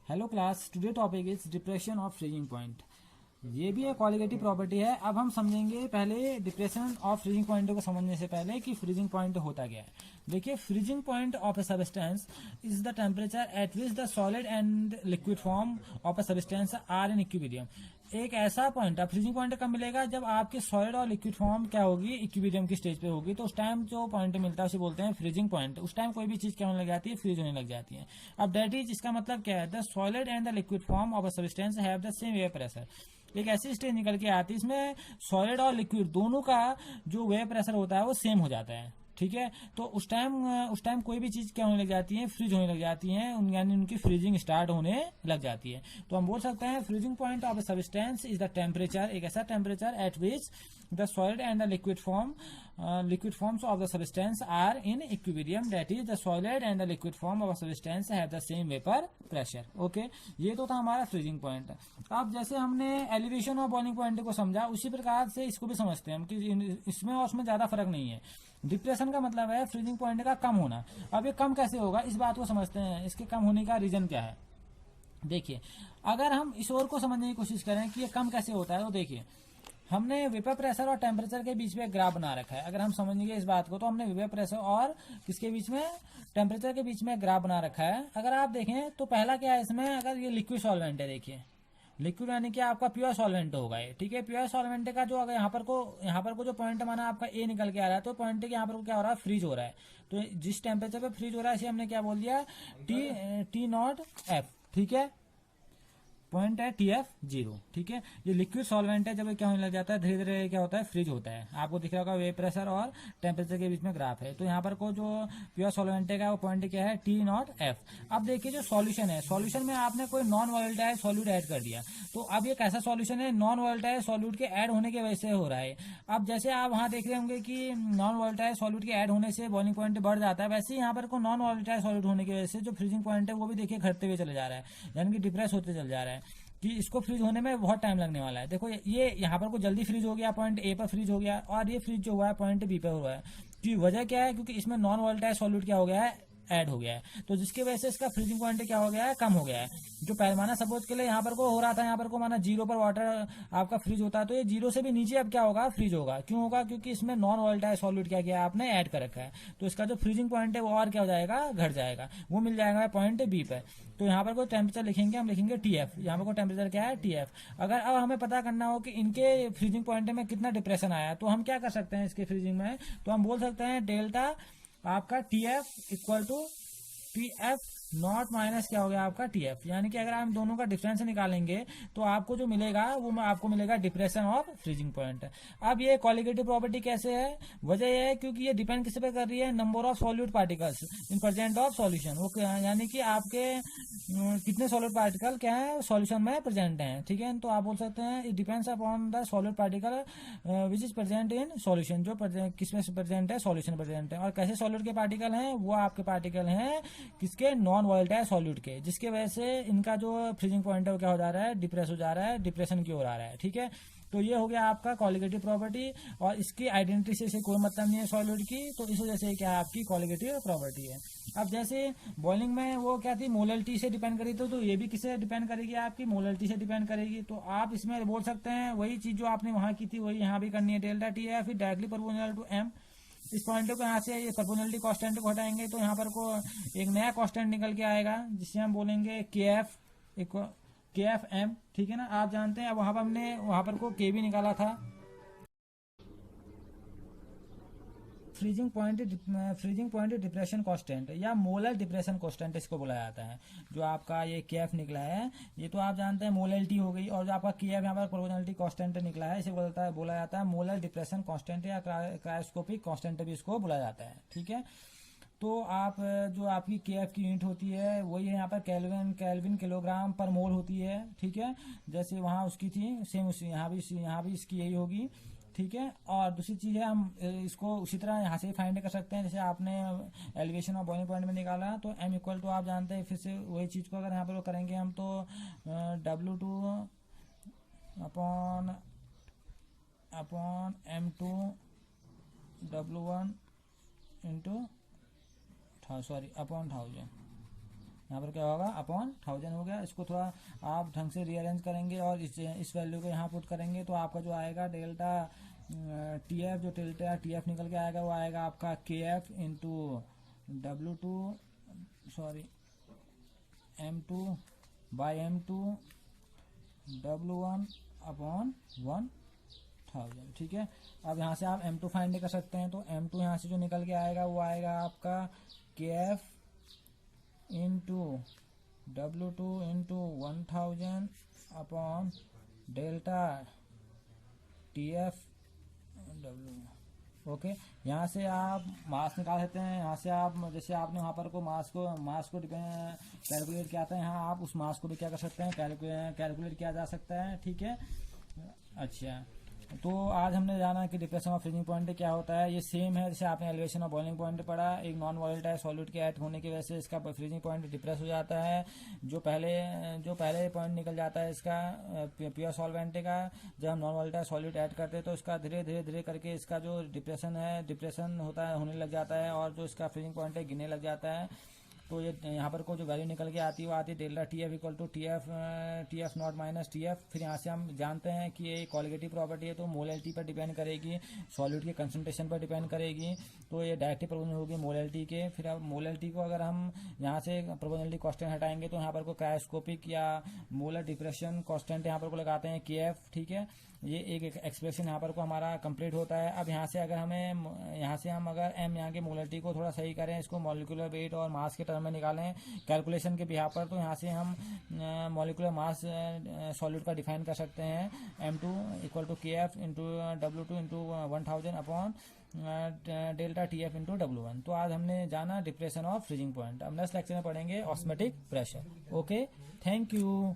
Hello class, today topic is depression of freezing point. ये भी एक क्वालिटेटिव प्रॉपर्टी है। अब हम समझेंगे पहले डिप्रेशन ऑफ फ्रीजिंग पॉइंट को समझने से पहले कि फ्रीजिंग पॉइंट होता क्या है। देखिए, freezing point of a substance is the temperature at which the solid and liquid form of a substance are in equilibrium. एक ऐसा पॉइंट, अब फ्रीजिंग पॉइंट कब मिलेगा? जब आपके सॉलिड और लिक्विड फॉर्म क्या होगी, इक्विलिब्रियम की स्टेज पे होगी। तो उस टाइम जो पॉइंट मिलता है उसे बोलते हैं फ्रीजिंग पॉइंट। उस टाइम कोई भी चीज क्या होने लग जाती है, फ्रीज होने लग जाती है। अब दैट इज, इसका मतलब क्या है? The solid and the liquid form of a substance have the same wave pressure. एक ऐसी स्टेज निकल के आती है इसमें सॉलिड और लिक्विड दोनों का जो वेव प्रेशर होता है वो सेम हो जाता है। ठीक है, तो उस टाइम कोई भी चीज क्या होने लग जाती है, फ्रीज होने लग जाती है, यानी उनकी फ्रीजिंग स्टार्ट होने लग जाती है। तो हम बोल सकते हैं freezing point of a substance is the temperature, एक ऐसा temperature at which the solid and the liquid forms of the substance are in equilibrium, that is the solid and the liquid form of a substance have the same vapor pressure. Okay, ये तो था हमारा freezing point. अब जैसे हमने elevation और boiling point को समझा, उसी प्रकार से इसको भी समझते हैं हम कि इसमें और उसमें ज्यादा फर्क नहीं है। डिप्रेशन का मतलब है फ्रीजिंग पॉइंट का कम होना। अब ये कम कैसे होगा, इस बात को समझते हैं। इसके कम होने का रीजन क्या है? देखिए, अगर हम इस ओर को समझने की कोशिश करें कि ये कम कैसे होता है, तो देखिए, हमने वेपर प्रेशर और टेम्परेचर के बीच में ग्राफ बना रखा है। अगर हम समझेंगे इस बात को, तो हमने वेपर प्रेशर और किसके बीच में, टेम्परेचर के बीच में ग्राफ बना रखा है। अगर आप देखें तो पहला क्या है इसमें, अगर ये लिक्विड सॉल्वेंट है, देखिए लिक्विड यानी कि आपका प्योर सॉल्वेंट होगा ये। ठीक है, प्योर सॉल्वेंट का जो अगर यहाँ पर को जो पॉइंट माना आपका ए निकल के आ रहा है, तो पॉइंट के यहाँ पर क्या हो रहा है, फ्रीज हो रहा है। तो जिस टेम्परेचर पे फ्रीज हो रहा है इसे हमने क्या बोल दिया, टी नॉट एफ। ठीक है, पॉइंट है टी एफ 0। ठीक है, ये लिक्विड सॉल्वेंट है। जब ये क्या होने लग जाता है, धीरे धीरे क्या होता है, फ्रीज होता है। आपको दिख रहा होगा वेव प्रेशर और टेम्परेचर के बीच में ग्राफ है। तो यहाँ पर को जो प्योर सॉल्वेंट है वो पॉइंट क्या है, टी नॉट एफ। अब देखिए जो सॉल्यूशन है, सॉल्यूशन में आपने कोई नॉन वोलेटाइल सॉल्यूट ऐड कर दिया। तो अब ये कैसा सॉल्यूशन है, नॉन वोलेटाइल सॉल्यूट के ऐड होने की वजह से हो रहा है। अब जैसे आप वहां देख रहे होंगे कि नॉन वोलेटाइल सॉल्यूट के ऐड होने से बॉइलिंग पॉइंट बढ़ जाता है, वैसे ही यहाँ पर को नॉन वोलेटाइल सॉल्यूट होने की वजह से जो फ्रीजिंग पॉइंट है वो भी देखिए घटते हुए चले जा रहा है, यानी कि डिप्रेस होते चल जा रहा है कि इसको फ्रीज होने में बहुत टाइम लगने वाला है। देखो ये यहाँ पर को जल्दी फ्रीज हो गया, पॉइंट ए पर फ्रीज हो गया, और ये फ्रीज जो हुआ है पॉइंट बी पर हुआ है। तो वजह क्या है, क्योंकि इसमें नॉन वोलेटाइल सॉल्यूट क्या हो गया है, ऐड हो गया है। तो जिसकी वजह से इसका फ्रीजिंग पॉइंट क्या हो गया है, कम हो गया है। जो पहले माना सपोज के लिए यहाँ पर को हो रहा था, यहाँ पर को माना 0 पर वाटर आपका फ्रीज होता है, तो ये 0 से भी नीचे अब क्या होगा, फ्रीज होगा। क्यों होगा? क्योंकि इसमें नॉन वोलेटाइल सॉल्यूट क्या किया आपने, ऐड कर रखा है। तो इसका जो फ्रीजिंग पॉइंट है वो और क्या हो जाएगा, घट जाएगा। वो मिल जाएगा पॉइंट बी पर। तो यहाँ पर कोई टेम्परेचर लिखेंगे, हम लिखेंगे टी एफ। यहाँ पर कोई टेम्परेचर क्या है, टी एफ। अगर अब हमें पता करना हो कि इनके फ्रीजिंग पॉइंट में कितना डिप्रेशन आया, तो हम क्या कर सकते हैं इसके फ्रीजिंग में, तो हम बोल सकते हैं डेल्टा आपका T F equal to T F not minus क्या हो गया आपका टी एफ। यानी कि अगर हम दोनों का डिफरेंस निकालेंगे तो आपको जो मिलेगा वो आपको मिलेगा डिप्रेशन ऑफ फ्रीजिंग पॉइंट। अब ये क्वालिटेटिव प्रॉपर्टी कैसे है, वजह यह है क्योंकि ये डिपेंड किस पे कर रही है, number of solute particles in present of solution. वो यानी कि आपके कितने सॉल्यूट पार्टिकल क्या है सॉल्यूशन में प्रेजेंट है। ठीक है, तो आप बोल सकते हैं it depends upon the solute particle which is present in solution, जो किसमें प्रेजेंट है, सॉल्यूशन प्रेजेंट है। और कैसे सॉल्यूट के पार्टिकल हैं, वो आपके पार्टिकल हैं किसके, नॉन वोलेटाइल सॉल्यूट के, जिसके वजह से इनका जो फ्रीजिंग पॉइंट है वो क्या हो जा रहा है, डिप्रेस हो जा रहा है, डिप्रेशन की ओर आ रहा है। ठीक है, तो ये हो गया आपका क्वालिटेटिव प्रॉपर्टी, और इसकी आइडेंटिटी से कोई मतलब नहीं है सॉल्यूट की, तो इस वजह से क्या आपकी क्वालिटेटिव प्रॉपर्टी है। अब जैसे बॉइलिंग में वो क्या थी, मोलरिटी से डिपेंड करी, तो ये भी किससे डिपेंड करेगी, आपकी मोलरिटी से डिपेंड करेगी। तो आप इसमें बोल सकते हैं वही चीज जो आपने वहां की थी वही यहाँ भी करनी है, डेल्टा टी है, फिर डायरेक्टली प्रोपोर्शनल टू एम। इस पॉइंट को यहाँ से प्रोपोर्शनलिटी कांस्टेंट को हटाएंगे तो यहाँ पर को एक नया कांस्टेंट निकल के आएगा, जिससे हम बोलेंगे के एफ एम। ठीक है ना, आप जानते हैं अब वहां पर हमने वहां पर को के भी निकाला था। फ्रीजिंग पॉइंट डिप्रेशन कांस्टेंट या मोलर डिप्रेशन कांस्टेंट इसको बोला जाता है। जो आपका ये केएफ निकला है, ये तो आप जानते हैं मोलरिटी हो गई, और जो आपका केएफ यहाँ पर प्रोपोर्शनलिटी कांस्टेंट निकला है, इसे बोला जाता है मोलर डिप्रेशन कांस्टेंट या क्रायोस्कोपिक कांस्टेंट भी इसको बोला जाता है। ठीक है, तो आप जो आपकी केएफ की यूनिट होती है वही है यहाँ पर केल्विन किलोग्राम पर मोल होती है। ठीक है, जैसे वहाँ उसकी थी सेम उसी यहाँ भी इसकी यही होगी। ठीक है, और दूसरी चीज है हम इसको उसी तरह यहाँ से फाइंड कर सकते हैं, जैसे आपने एलिवेशन और बॉइलिंग पॉइंट में निकाला, तो एम इक्वल टू आप जानते हैं, फिर से वही चीज को अगर यहाँ पर करेंगे हम, तो W2 upon M2 W1 into upon 1000। यहाँ पर क्या होगा अपॉन 1000 हो गया। इसको थोड़ा आप ढंग से रीअरेंज करेंगे और इस वैल्यू को यहाँ पुट करेंगे तो आपका जो आएगा डेल्टा टी एफ, जो डेल्टा टी एफ निकल के आएगा वो आएगा आपका के F into M2 by M2 W1 upon 1000। ठीक है, अब यहाँ से आप M2 फाइंड कर सकते हैं, तो M2 यहाँ से जो निकल के आएगा वो आएगा आपका के F into W2 into 1000 upon delta T F W। Okay, यहाँ से आप मास निकाल सकते हैं। यहाँ से आप जैसे आपने वहाँ पर को मास को कैलकुलेट किया था, यहाँ आप उस मास को भी क्या कर सकते हैं, कैलकुलेट किया जा सकता है। ठीक है, अच्छा, तो आज हमने जाना कि डिप्रेशन ऑफ फ्रीजिंग पॉइंट क्या होता है। ये सेम है जैसे आपने एलिवेशन ऑफ बॉइलिंग पॉइंट पढ़ा। एक नॉन वॉलेटाइल सॉल्यूट के ऐड होने की वजह से इसका फ्रीजिंग पॉइंट डिप्रेस हो जाता है। जो पहले पॉइंट निकल जाता है इसका प्योर सॉल्वेंट का, जब हम नॉन वॉलेटाइल सॉल्यूट ऐड करते हैं तो इसका धीरे धीरे करके इसका जो डिप्रेशन होता है होने लग जाता है और जो इसका फ्रीजिंग पॉइंट है गिरने लग जाता है। तो ये यहाँ पर को जो वैल्यू निकल के आती है वो आती है delta T F equal to T F not minus T F. फिर यहाँ से हम जानते हैं कि ये क्वालिटेटिव प्रॉपर्टी है तो मोलैलिटी पर डिपेंड करेगी, सॉल्यूट के कंसंट्रेशन पर डिपेंड करेगी। तो ये डायरेक्टली प्रोपोर्शनल होगी मोलैलिटी के। फिर अब मोलैलिटी को अगर हम यहाँ से प्रोपोर्शनलिटी कांस्टेंट हटाएंगे तो यहाँ पर को क्रायोस्कोपिक या मोलर डिप्रेशन कांस्टेंट यहाँ पर को लगाते हैं के एफ। ठीक है, ये एक एक्सप्रेशन यहाँ पर को हमारा कंप्लीट होता है। अब यहाँ से अगर हम अगर एम यहाँ के मोलैलिटी को थोड़ा सही करें, इसको मॉलिक्यूलर वेट और मास के टर्म में निकालें कैलकुलेशन के बिहाफ पर, तो यहाँ से हम मॉलिक्यूलर मास सॉल्यूट का डिफाइन कर सकते हैं M2 इक्वल टू के F into W2 into 1000 upon delta T F into W1। तो आज हमने जाना डिप्रेशन ऑफ फ्रीजिंग पॉइंट। अब नेक्स्ट लेक्चर में पढ़ेंगे osmotic pressure. Okay, thank you.